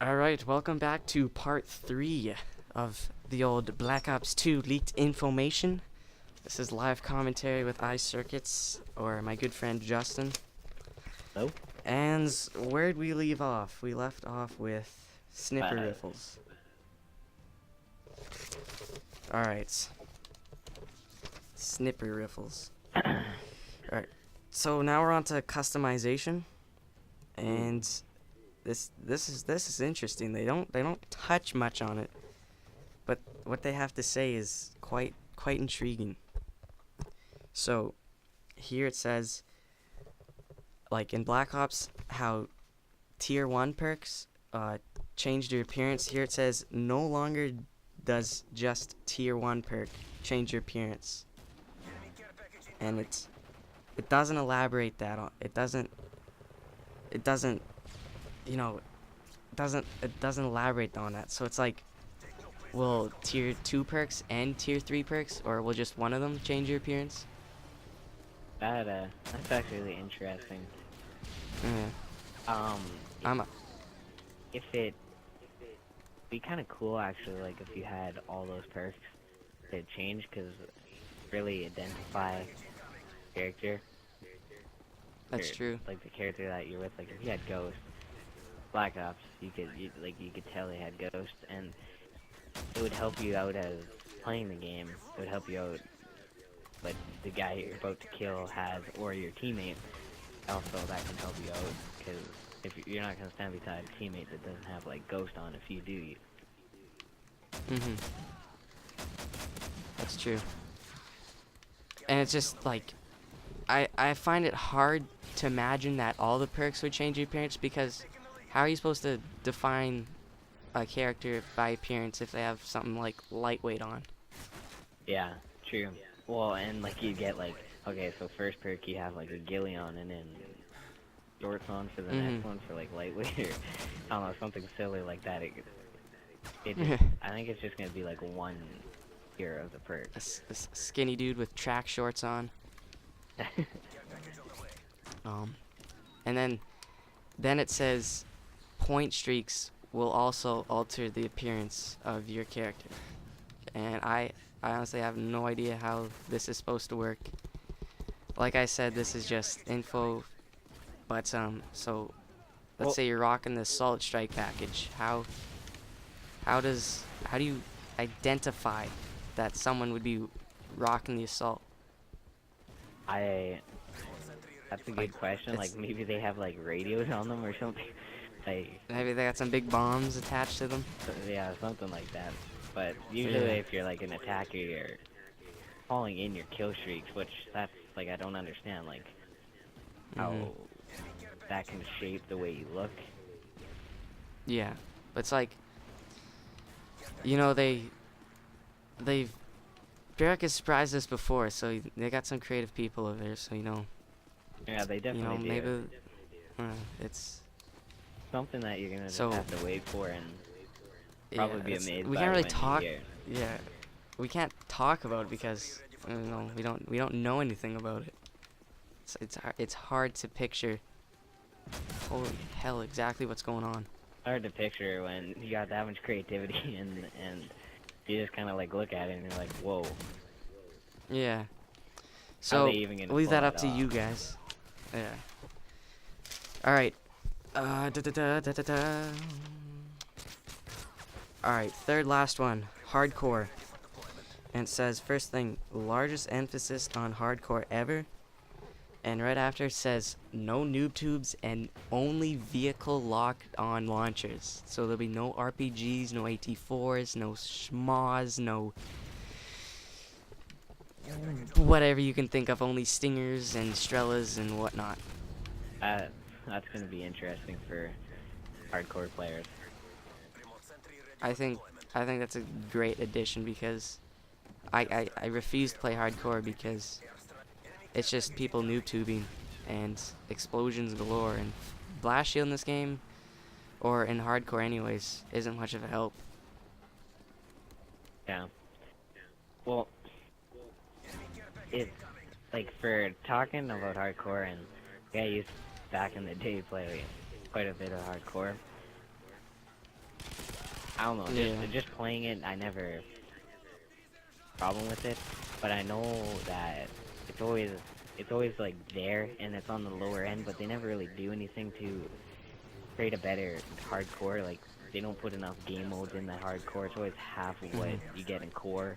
Alright, welcome back to part 3 of the old Black Ops 2 leaked information. This is live commentary with iCircuits, or my good friend Justin. Hello? And where'd we leave off? We left off with snipper riffles. Alright. Snipper riffles. Alright, so now we're on to customization. And this is interesting. They don't touch much on it, but what they have to say is quite intriguing. So here it says, like in Black Ops, how tier 1 perks change their appearance. Here it says no longer does just tier 1 perk change your appearance, and it doesn't elaborate that on it doesn't you know, it doesn't elaborate on that. So it's like, will tier 2 perks and tier 3 perks, or will just one of them change your appearance? That's actually really interesting. Yeah. I'm If it be kind of cool actually, like if you had all those perks to change, because really identify character. That's true. Like the character that you're with. Like if you had Ghost, Black Ops, you could tell they had Ghost, and it would help you out as playing the game. It would help you out, but the guy you're about to kill has, or your teammate. Also, that can help you out, because if you're not gonna stand beside a teammate that doesn't have like Ghost on, if you do, That's true. And it's just like, I find it hard to imagine that all the perks would change your appearance, because how are you supposed to define a character by appearance if they have something like lightweight on? Yeah, true. Well, and like you get like, okay, so first perk you have like a ghillie on, and then shorts on for the next one for like lightweight, or I don't know, something silly like that. I think it's just gonna be like one tier of the perks. A skinny dude with track shorts on. And then it says point streaks will also alter the appearance of your character. And I honestly have no idea how this is supposed to work. Like I said, this is just info, but so let's say you're rocking the Assault Strike package. How do you identify that someone would be rocking the Assault? That's a good question. Like maybe they have like radios on them or something. Like Maybe they got some big bombs attached to them. yeah, something like that. But usually if you're like an attacker, you're calling in your kill streaks, which that's like I don't understand like how that can shape the way you look. Yeah, but it's like, you know, Derek has surprised us before, so they got some creative people over there. So Yeah, they definitely do. maybe it's something that you're gonna just have to wait for and probably be amazed. We by can't really when talk. you hear. Yeah, we can't talk about it because we don't know anything about it. It's hard to picture. Holy hell! Exactly what's going on. Hard to picture when you got that much creativity and you just kind of like look at it and you're like, whoa. Yeah. So we'll leave that up to off? you guys. Yeah. All right. All right. Third last one. Hardcore. And it says first thing, largest emphasis on hardcore ever. And right after it says no noob tubes and only vehicle locked on launchers. So there'll be no RPGs, no AT4s, no schmas, no whatever you can think of, only Stingers and Strellas and whatnot. That's gonna be interesting for hardcore players. I think that's a great addition, because I refuse to play hardcore because it's just people noob tubing and explosions galore, and blast shield in this game, or in hardcore anyways, isn't much of a help. Yeah. Well, it's like for talking about hardcore, and yeah, I used back in the day play quite a bit of hardcore. I don't know. Yeah. Just playing it, I never problem with it, but I know that it's always like there and it's on the lower end, but they never really do anything to create a better hardcore. Like they don't put enough game modes in that hardcore. It's always half of what you get in core.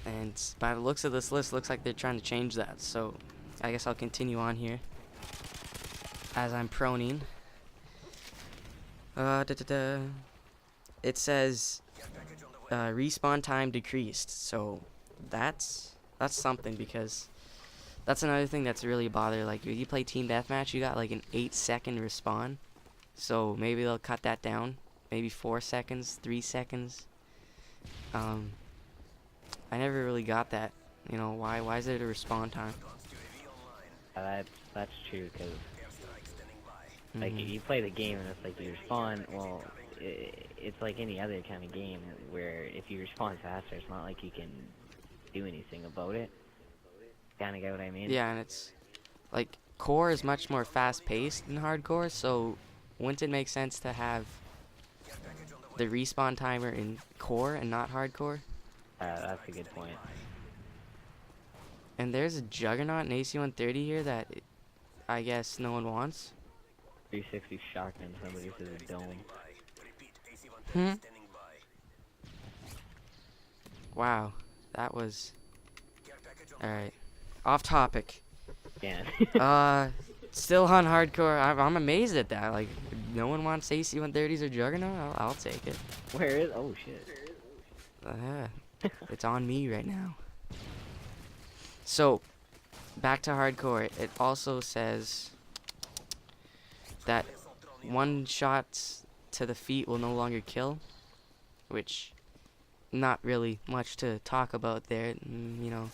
And by the looks of this list, looks like they're trying to change that. So I guess I'll continue on here as I'm proning. It says respawn time decreased. So that's something, because that's another thing that's really a bother. Like if you play team deathmatch, you got like an 8-second respawn. So maybe they'll cut that down, maybe 4 seconds, 3 seconds. I never really got that. You know, why is it a respawn time? That's true, because like you play the game and it's like you respawn. Well, it's like any other kind of game where if you respawn faster, it's not like you can do anything about it. Kind of get what I mean? Yeah, and it's like core is much more fast-paced than hardcore, so wouldn't it make sense to have the respawn timer in core and not hardcore? That's a good point. And there's a Juggernaut and AC-130 here that I guess no one wants. 360 shotgun, somebody says a dome. Wow, that was... Alright, off topic. Yeah. Still on hardcore. I'm amazed at that. Like, no one wants AC-130s or Juggernaut? I'll take it. Where is... Oh, shit. It's on me right now. So, back to hardcore. It also says that one shot to the feet will no longer kill, which not really much to talk about there. You know,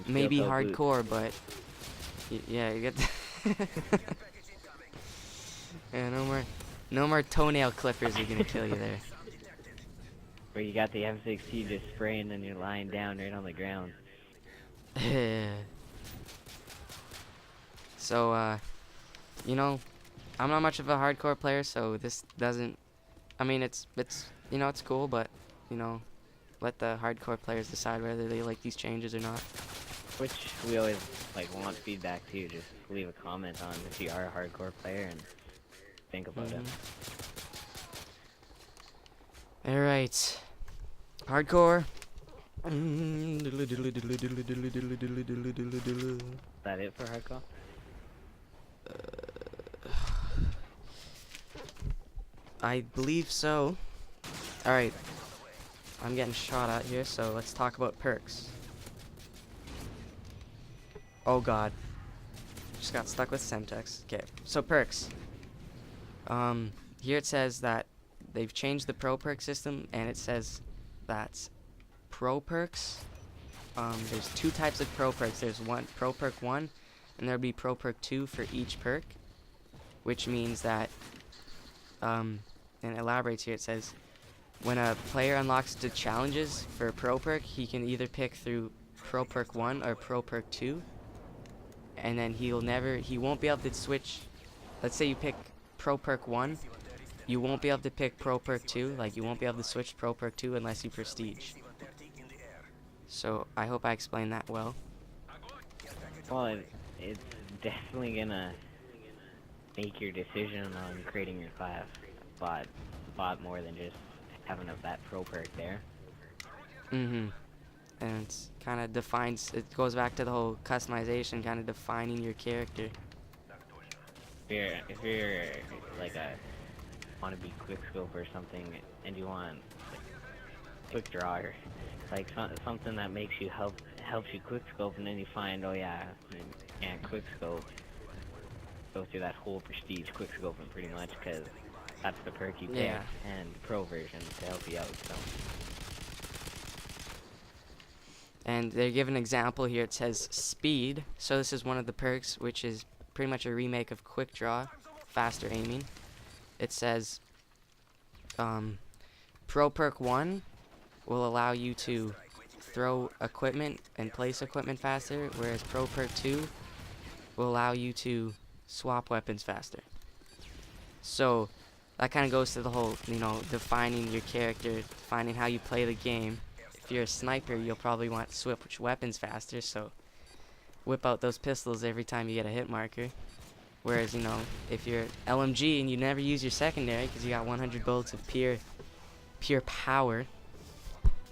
maybe hardcore, but yeah, you get. Yeah, no more toenail clippers are gonna kill you there. Where you got the M16 just spraying and you're lying down right on the ground. So, you know, I'm not much of a hardcore player, so this doesn't... I mean, it's you know, it's cool, but, you know, let the hardcore players decide whether they like these changes or not. Which we always, like, want feedback too. Just leave a comment on if you are a hardcore player and think about it. Alright. Hardcore. Is that it for hardcore? I believe so. Alright. I'm getting shot at here, so let's talk about perks. Oh god. Just got stuck with Semtex. Okay, so perks. Here it says that they've changed the pro perk system, and it says that pro perks, there's 2 types of pro perks. There's one pro perk 1, and there'll be pro perk 2 for each perk, which means that, and it elaborates here, it says, when a player unlocks the challenges for a pro perk, he can either pick through pro perk 1 or pro perk 2, and then he won't be able to switch. Let's say you pick pro perk 1, you won't be able to pick pro perk 2, like you won't be able to switch pro perk 2 unless you prestige. So I hope I explained that well. Well, it's definitely gonna make your decision on creating your class a lot more than just having that pro perk there. And it's kind of defines, it goes back to the whole customization, kind of defining your character. If you're like want to be quick scope or something, and you want quick draw, or like something that makes you helps you quick scope, and then you find, oh yeah, you can't quick scope, go through that whole prestige quick scoping pretty much, because that's the perk you pick, and pro version to help you out. So. And they give an example here. It says speed. So this is one of the perks, which is pretty much a remake of quick draw, faster aiming. It says pro perk 1 will allow you to throw equipment and place equipment faster, whereas pro perk 2 will allow you to swap weapons faster. So that kind of goes to the whole, you know, defining your character, defining how you play the game. If you're a sniper, you'll probably want to switch weapons faster, so whip out those pistols every time you get a hit marker. Whereas, you know, if you're LMG and you never use your secondary because you got 100 bullets of pure power,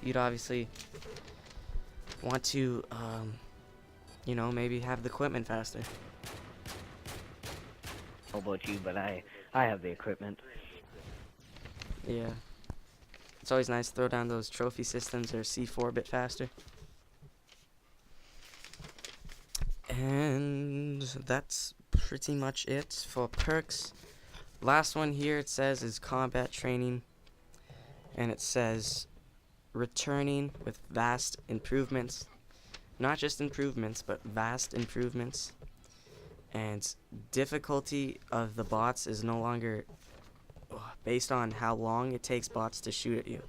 you'd obviously want to, you know, maybe have the equipment faster. How about you? But I have the equipment. Yeah. It's always nice to throw down those trophy systems or C4 a bit faster. And that's pretty much it for perks. Last one here it says is combat training. And it says returning with vast improvements. Not just improvements, but vast improvements. And difficulty of the bots is no longer based on how long it takes bots to shoot at you.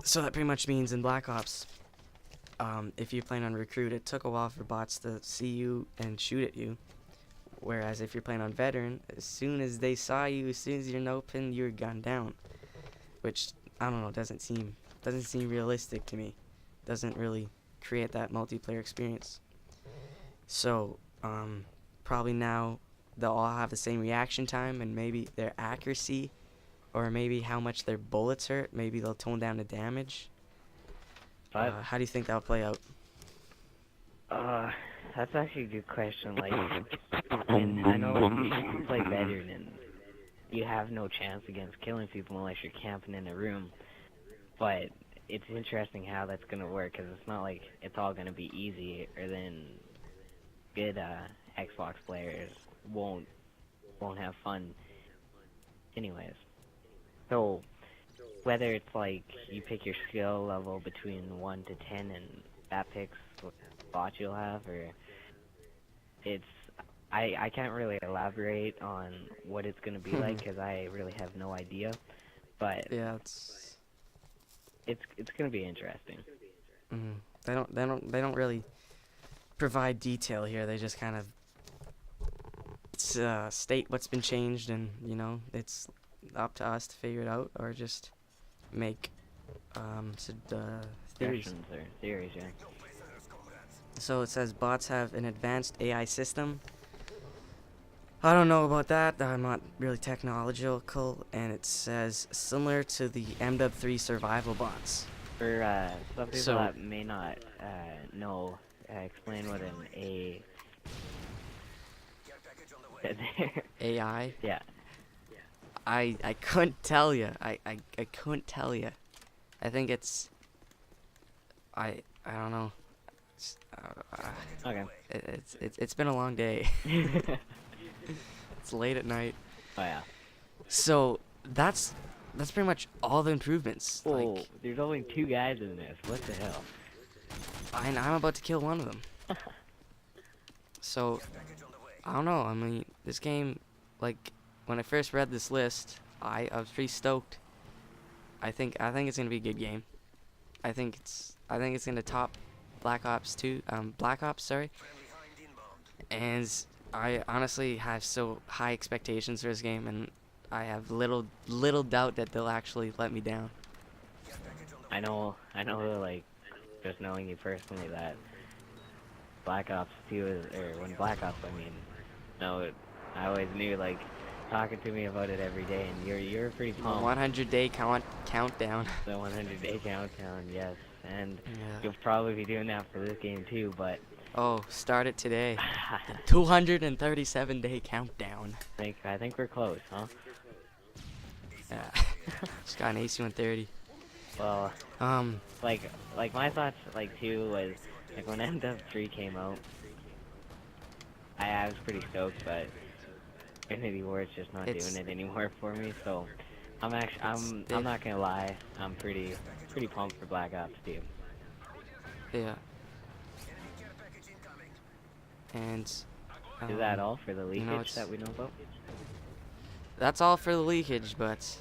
So that pretty much means in Black Ops, if you're playing on Recruit, it took a while for bots to see you and shoot at you. Whereas if you're playing on Veteran, as soon as they saw you, as soon as you're in open, you're gunned down. Which, I don't know, doesn't seem realistic to me. Doesn't really create that multiplayer experience. So, probably now they'll all have the same reaction time and maybe their accuracy or maybe how much their bullets hurt. Maybe they'll tone down the damage. How do you think that'll play out? That's actually a good question. Like, and I know you play Veteran and you have no chance against killing people unless you're camping in a room. But it's interesting how that's gonna work, because it's not like it's all gonna be easy, or then good Xbox players won't have fun anyways. So whether it's like you pick your skill level between 1 to 10 and that picks what bot you'll have, or it's I can't really elaborate on what it's gonna be like because I really have no idea, but Yeah, it's gonna be interesting. They don't really provide detail here. They just kind of state what's been changed, and you know, it's up to us to figure it out or just make theories. Suggestions or theories, yeah. So it says bots have an advanced AI system. I don't know about that. I'm not really technological, and it says similar to the MW3 survival bots. For some people So- that may not know, explain what an AI? yeah. I couldn't tell you. I couldn't tell you. I think it's I don't know. It's, Okay. it's been a long day. It's late at night. Oh yeah. So that's pretty much all the improvements. Whoa, Like, there's only 2 guys in this. What the hell? I'm about to kill one of them. So I don't know. I mean, this game, like, when I first read this list, I was pretty stoked. I think it's gonna be a good game. I think it's gonna top Black Ops 2. Black Ops, sorry. And I honestly have so high expectations for this game, and I have little doubt that they'll actually let me down. I know, like, just knowing you personally, that Black Ops 2 is, or when Black Ops, I always knew, like, talking to me about it every day, and you're pretty The pumped. 100-day countdown. The 100-day countdown, yes, and Yeah. you'll probably be doing that for this game too, but Oh, start it today. 237-day countdown. I think we're close, huh? Yeah. Just got an AC-130. Well, like my thoughts, like, too, was, like, when MW3 came out, I was pretty stoked, but Infinity War is just not It's- doing it anymore for me, so I'm not gonna lie, I'm pretty pumped for Black Ops 2. Yeah. And Is that all for the leakage you know, it's- that we know about? that's all for the leakage, but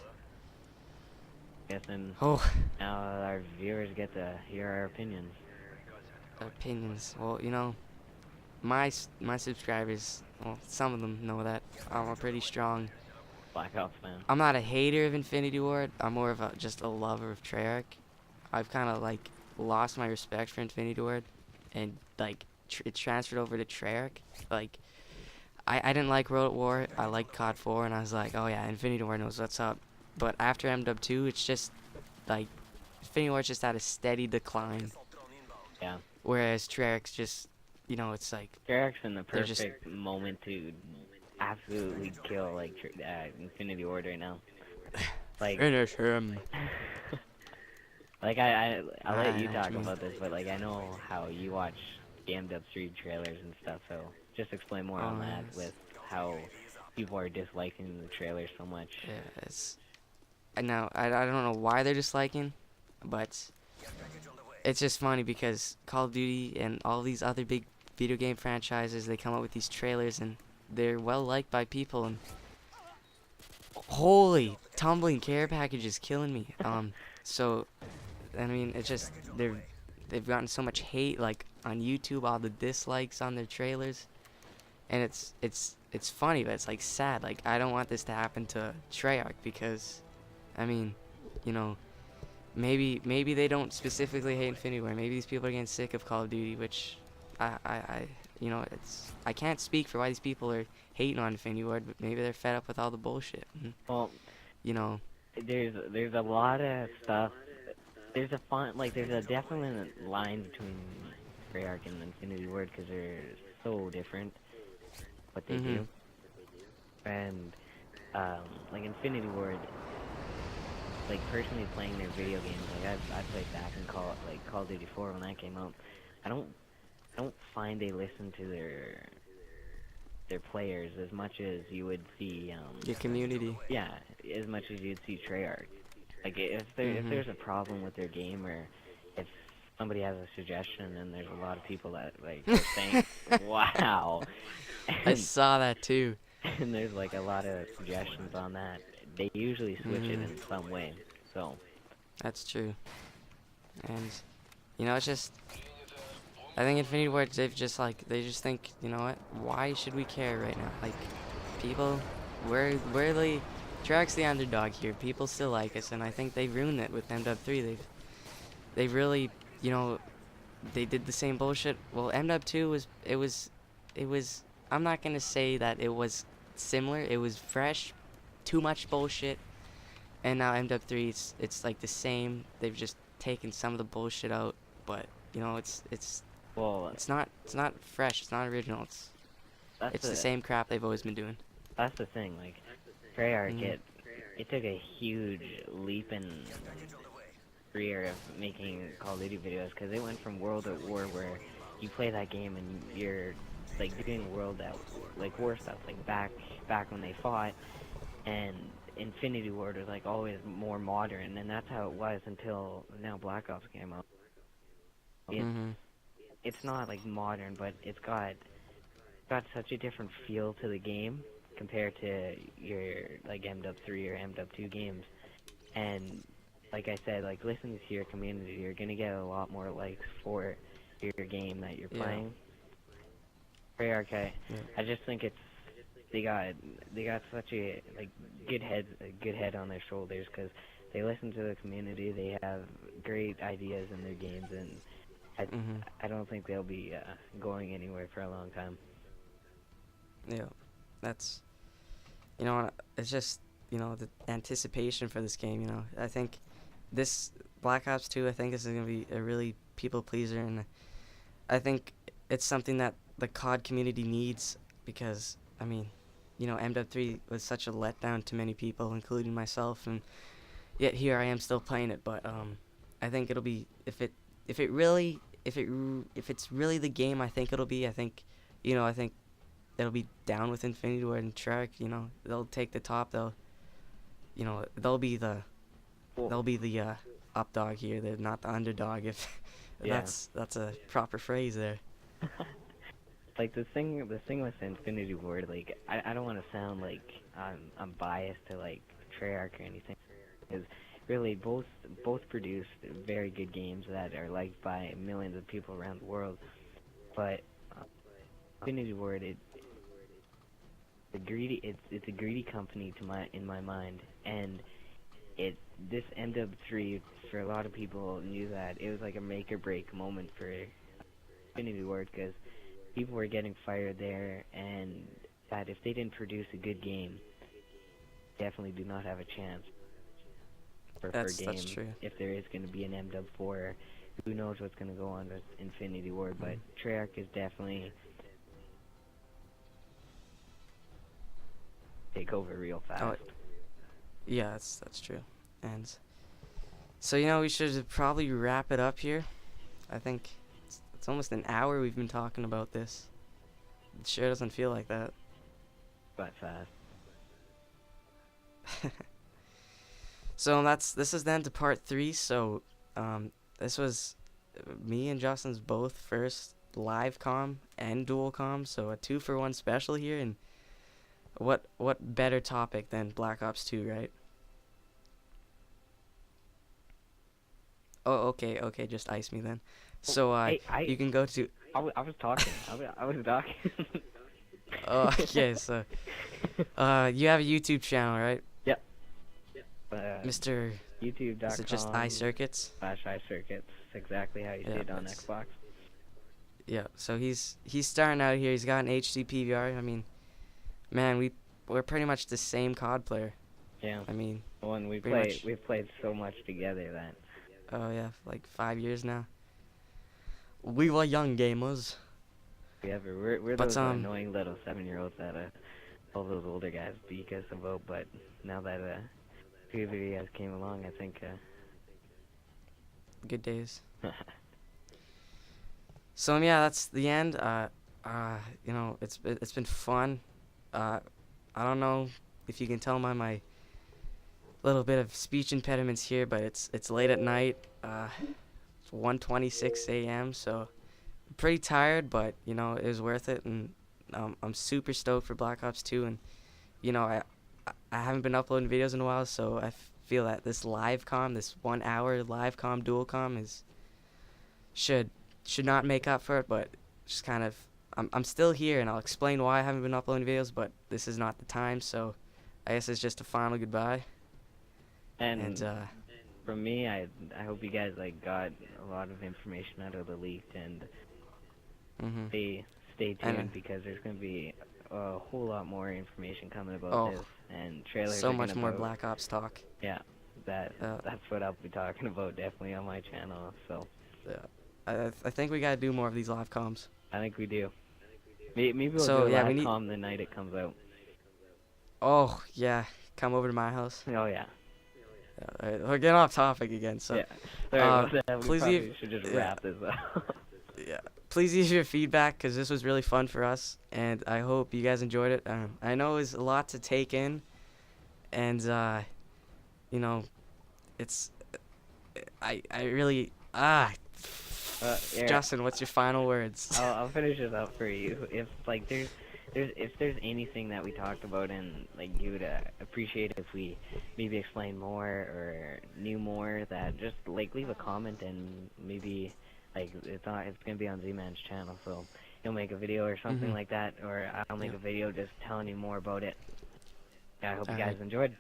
Yes, and oh, now our viewers get to hear our opinions. opinions. Well, you know, my subscribers, well, some of them know that I'm a pretty strong Black Ops fan. I'm not a hater of Infinity Ward. I'm more of just a lover of Treyarch. I've kind of like lost my respect for Infinity Ward, and like it transferred over to Treyarch. Like I didn't like World at War. I liked COD 4, and I was like, oh yeah, Infinity Ward knows what's up. But after MW 2, it's just like Infinity Ward's just at a steady decline. Yeah. Whereas Treyarch's just, it's like Jarek's in the they're just perfect moment to absolutely kill like Infinity Ward right now. Like, finish him. like I'll let I you know what talk you mean. about this, but like I know how you watch the MW3 trailers and stuff, so just explain more on that Yes. with how people are disliking the trailers so much. Yeah, I don't know why they're disliking, but it's just funny because Call of Duty and all these other big video game franchises, they come up with these trailers and they're well liked by people, and holy tumbling care package is killing me. So I mean, it's just they've gotten so much hate like on YouTube, all the dislikes on their trailers, and it's funny, but it's like sad. Like I don't want this to happen to Treyarch because, I mean, you know, maybe they don't specifically hate Infinity War. Maybe these people are getting sick of Call of Duty, which I can't speak for why these people are hating on Infinity War, but maybe they're fed up with all the bullshit. Well, You know, there's a lot of stuff. There's a definite line between Treyarch and Infinity Ward because they're so different what they do. And like Infinity Ward, like personally playing their video games, like I played back in Call of Duty 4 when that came out. I don't find they listen to their players as much as you would see your community. yeah, as much as you'd see Treyarch. Like if there's a problem with their game, or if somebody has a suggestion, and there's a lot of people that like are saying wow, I and, saw that too. and there's like a lot of suggestions on that, they usually switch it in some way. So That's true. And it's just I think Infinity Ward they just think, you know what? Why should we care right now? Like people we're the Treyarch's the underdog here. People still like us, and I think they've ruined it with MW3. They've really, they did the same bullshit. Well, MW2 was I'm not going to say that it was similar. It was fresh, too much bullshit. And now MW3 it's like the same. They've just taken some of the bullshit out, but well, it's not fresh. It's not original. It's the same crap they've always been doing. that's the thing. Like Treyarch, it took a huge leap in career of making Call of Duty videos, because they went from World at War, where you play that game and you're like doing World at like war stuff, like back when they fought, and Infinity Ward was like always more modern, and that's how it was until now Black Ops came out. It's not like modern, but it's got such a different feel to the game compared to your like MW3 or MW2 games. And like I said, like listen to your community, you're gonna get a lot more likes for your game that you're playing. Treyarch, I just think they got such a like good head on their shoulders, because they listen to the community. They have great ideas in their games, and I don't think they'll be going anywhere for a long time. Yeah, that's it's just the anticipation for this game. I think this Black Ops 2, I think this is gonna be a really people pleaser, and I think it's something that the COD community needs, because I mean, MW3 was such a letdown to many people, including myself, and yet here I am still playing it. But I think it'll be if it's really the game I think it'll be. I think they'll be down with Infinity Ward and Treyarch. They'll take the top. They'll be the up dog here. They're not the underdog. If that's a proper phrase there. Like the thing with Infinity Ward, like I don't want to sound like I'm biased to like Treyarch or anything, because really both produce very good games that are liked by millions of people around the world. But Infinity Ward, it's a greedy company in my mind, and this MW3 for a lot of people knew that it was like a make or break moment for Infinity Ward, because people were getting fired there, and that if they didn't produce a good game, definitely do not have a chance for a game. That's true. If there is going to be an MW4, who knows what's going to go on with Infinity Ward, but Treyarch is definitely take over real fast. Oh, yeah, that's true. And so, we should probably wrap it up here. I think it's almost an hour we've been talking about this. It sure doesn't feel like that. But fast. So this is then to part 3. So this was me and Justin's both first live comm and dual comm, so a 2-for-1 special here. And what better topic than Black Ops 2, right? Oh, okay, just ice me then. So you can go to. I was talking. I was talking. Oh, okay. So you have a YouTube channel, right? Yep. Mr. YouTube.com. Is it just iCircuits? /iCircuits. Exactly how you see it on Xbox. Yeah. So he's starting out here. He's got an HD PVR. I mean, man, we're pretty much the same COD player. Yeah. I mean, when we've played so much together that. Oh yeah, like 5 years now. We were young gamers. We're those annoying little 7-year-olds that all those older guys beat us about. But now that puberty has came along, I think. Good days. So yeah, that's the end. It's been fun. I don't know if you can tell by my little bit of speech impediments here, but it's late at night. It's 1:26 a.m. So I'm pretty tired, but it was worth it, and I'm super stoked for Black Ops 2. And I haven't been uploading videos in a while, so I feel that this live comm, this 1 hour live comm, dual comm should not make up for it, but just kind of I'm still here, and I'll explain why I haven't been uploading videos, but this is not the time. So I guess it's just a final goodbye. And from me, I hope you guys got a lot of information out of the leak, and stay tuned, because there's gonna be a whole lot more information coming about this, and trailers. So much more Black Ops talk. Yeah, that's what I'll be talking about definitely on my channel. So yeah, I think we gotta do more of these live comms. I think we do. Maybe we'll do a live comm the night it comes out. Oh yeah, come over to my house. Oh yeah. All right, we're getting off topic again. So yeah. Sorry about that. We please probably should just wrap this up. Yeah. Please leave your feedback, because this was really fun for us, and I hope you guys enjoyed it. I know it was a lot to take in, and it's I really Justin, what's your final words? I'll finish this up for you. If there's anything that we talked about, and you would appreciate if we maybe explained more or knew more, that just leave a comment, and maybe it's gonna be on Z-Man's channel, so he'll make a video or something like that, or I'll make a video just telling you more about it. Yeah, I hope you guys enjoyed.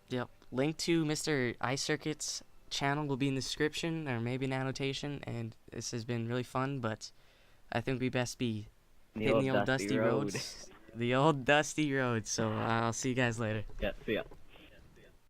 Yep. Link to Mr. iCircuit's channel will be in the description, or maybe an annotation, and this has been really fun, but I think we best be hitting the old dusty roads. The old dusty road. So I'll see you guys later. Yeah, see ya.